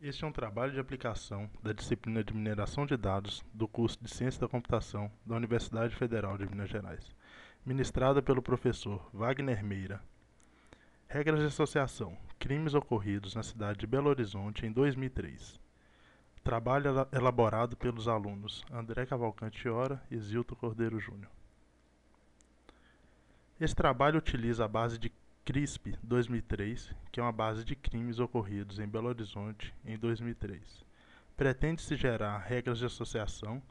Este é um trabalho de aplicação da disciplina de Mineração de Dados do curso de Ciência da Computação da Universidade Federal de Minas Gerais, ministrada pelo professor Wagner Meira. Regras de associação: crimes ocorridos na cidade de Belo Horizonte em 2003. Trabalho elaborado pelos alunos André Cavalcante Ora e Zilton Cordeiro Júnior. Esse trabalho utiliza a base de CRISP 2003, que é uma base de crimes ocorridos em Belo Horizonte em 2003. Pretende-se gerar regras de associação.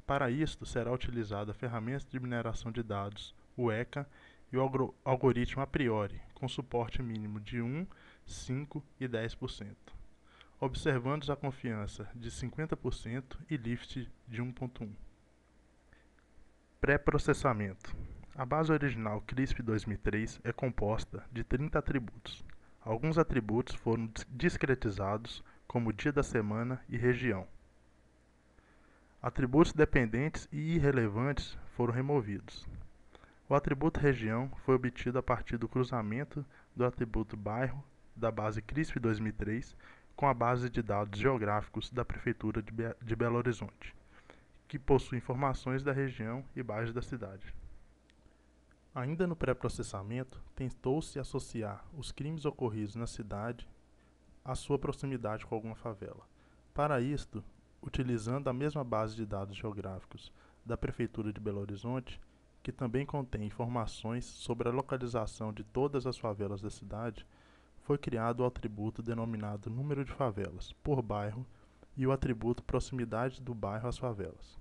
Para isto, será utilizada a ferramenta de mineração de dados, o ECA, e o algoritmo a priori, com suporte mínimo de 1, 5 e 10%, observando a confiança de 50% e lift de 1.1. Pré-processamento. A base original CRISP 2003 é composta de 30 atributos. Alguns atributos foram discretizados, como dia da semana e região. Atributos dependentes e irrelevantes foram removidos. O atributo região foi obtido a partir do cruzamento do atributo bairro da base CRISP 2003 com a base de dados geográficos da Prefeitura de Belo Horizonte, que possui informações da região e bairros da cidade. Ainda no pré-processamento, tentou-se associar os crimes ocorridos na cidade à sua proximidade com alguma favela. Para isto, utilizando a mesma base de dados geográficos da Prefeitura de Belo Horizonte, que também contém informações sobre a localização de todas as favelas da cidade, foi criado o atributo denominado número de favelas, por bairro, e o atributo proximidade do bairro às favelas.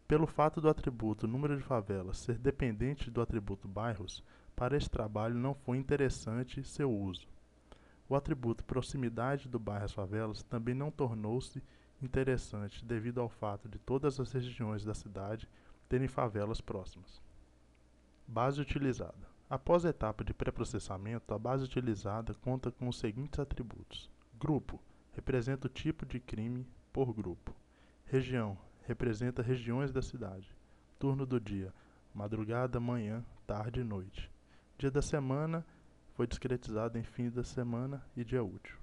Pelo fato do atributo número de favelas ser dependente do atributo bairros, para este trabalho não foi interessante seu uso. O atributo proximidade do bairro às favelas também não tornou-se interessante devido ao fato de todas as regiões da cidade terem favelas próximas. Base utilizada. Após a etapa de pré-processamento, a base utilizada conta com os seguintes atributos. Grupo representa o tipo de crime por grupo. Região representa regiões da cidade. Turno do dia: madrugada, manhã, tarde e noite. Dia da semana foi discretizado em fim da semana e dia útil.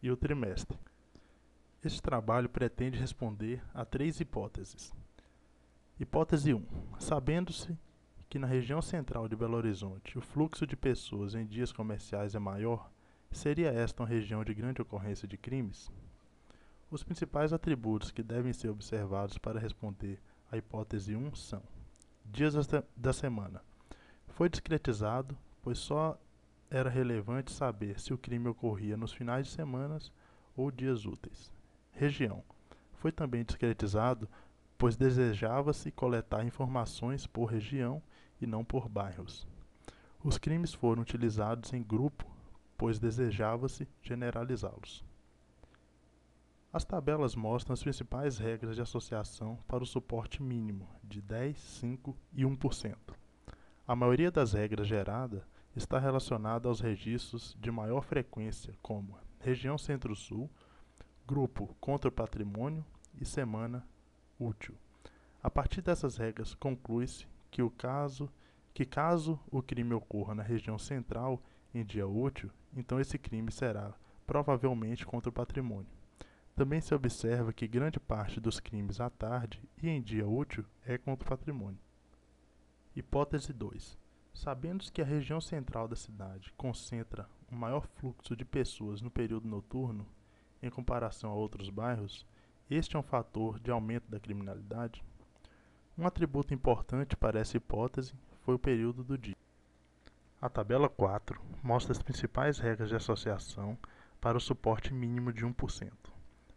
E o trimestre. Este trabalho pretende responder a 3 hipóteses. Hipótese 1. Sabendo-se que na região central de Belo Horizonte o fluxo de pessoas em dias comerciais é maior, seria esta uma região de grande ocorrência de crimes? Os principais atributos que devem ser observados para responder à hipótese 1 são: dias da semana. Foi discretizado, pois só era relevante saber se o crime ocorria nos finais de semana ou dias úteis. Região. Foi também discretizado, pois desejava-se coletar informações por região e não por bairros. Os crimes foram utilizados em grupo, pois desejava-se generalizá-los. As tabelas mostram as principais regras de associação para o suporte mínimo de 10, 5 e 1%. A maioria das regras geradas está relacionada aos registros de maior frequência, como região Centro-Sul, grupo contra o patrimônio e semana útil. A partir dessas regras, conclui-se que caso o crime ocorra na região central em dia útil, então esse crime será provavelmente contra o patrimônio. Também se observa que grande parte dos crimes à tarde e em dia útil é contra o patrimônio. Hipótese 2. Sabendo que a região central da cidade concentra um maior fluxo de pessoas no período noturno, em comparação a outros bairros, este é um fator de aumento da criminalidade? Um atributo importante para essa hipótese foi o período do dia. A tabela 4 mostra as principais regras de associação para o suporte mínimo de 1%.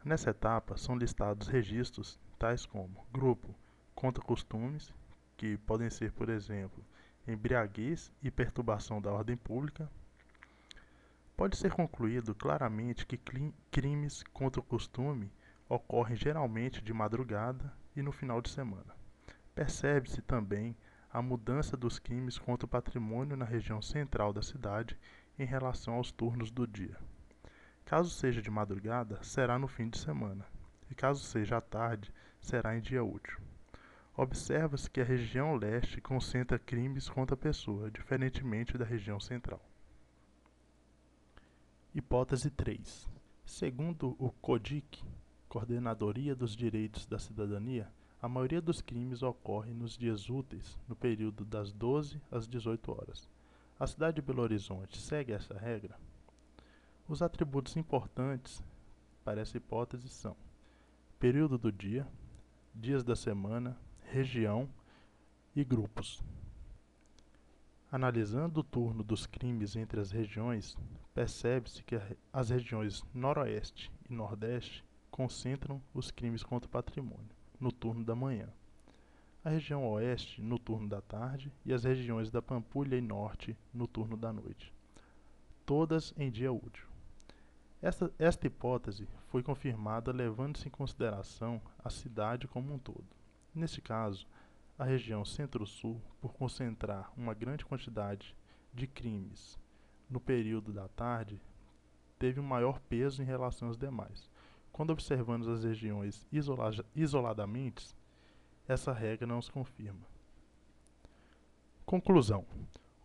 Nessa etapa são listados registros tais como grupo contra costumes, que podem ser, por exemplo, embriaguez e perturbação da ordem pública. Pode ser concluído claramente que crimes contra o costume ocorrem geralmente de madrugada e no final de semana. Percebe-se também a mudança dos crimes contra o patrimônio na região central da cidade em relação aos turnos do dia. Caso seja de madrugada, será no fim de semana, e caso seja à tarde, será em dia útil. Observa-se que a região leste concentra crimes contra a pessoa, diferentemente da região central. Hipótese 3. Segundo o CODIC, Coordenadoria dos Direitos da Cidadania, a maioria dos crimes ocorre nos dias úteis, no período das 12 às 18 horas. A cidade de Belo Horizonte segue essa regra? Os atributos importantes para essa hipótese são período do dia, dias da semana, região e grupos. Analisando o turno dos crimes entre as regiões, percebe-se que as regiões Noroeste e Nordeste concentram os crimes contra o patrimônio, no turno da manhã. A região Oeste, no turno da tarde, e as regiões da Pampulha e Norte, no turno da noite. Todas em dia útil. Esta hipótese foi confirmada levando-se em consideração a cidade como um todo. Neste caso, a região Centro-Sul, por concentrar uma grande quantidade de crimes no período da tarde, teve um maior peso em relação às demais. Quando observamos as regiões isoladamente, essa regra não se confirma. Conclusão: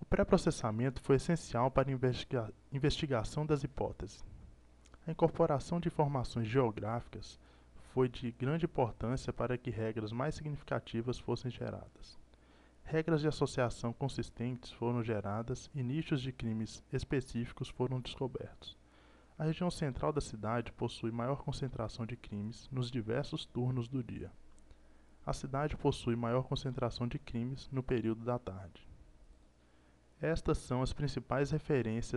o pré-processamento foi essencial para a investigação das hipóteses. A incorporação de informações geográficas foi de grande importância para que regras mais significativas fossem geradas. Regras de associação consistentes foram geradas e nichos de crimes específicos foram descobertos. A região central da cidade possui maior concentração de crimes nos diversos turnos do dia. A cidade possui maior concentração de crimes no período da tarde. Estas são as principais referências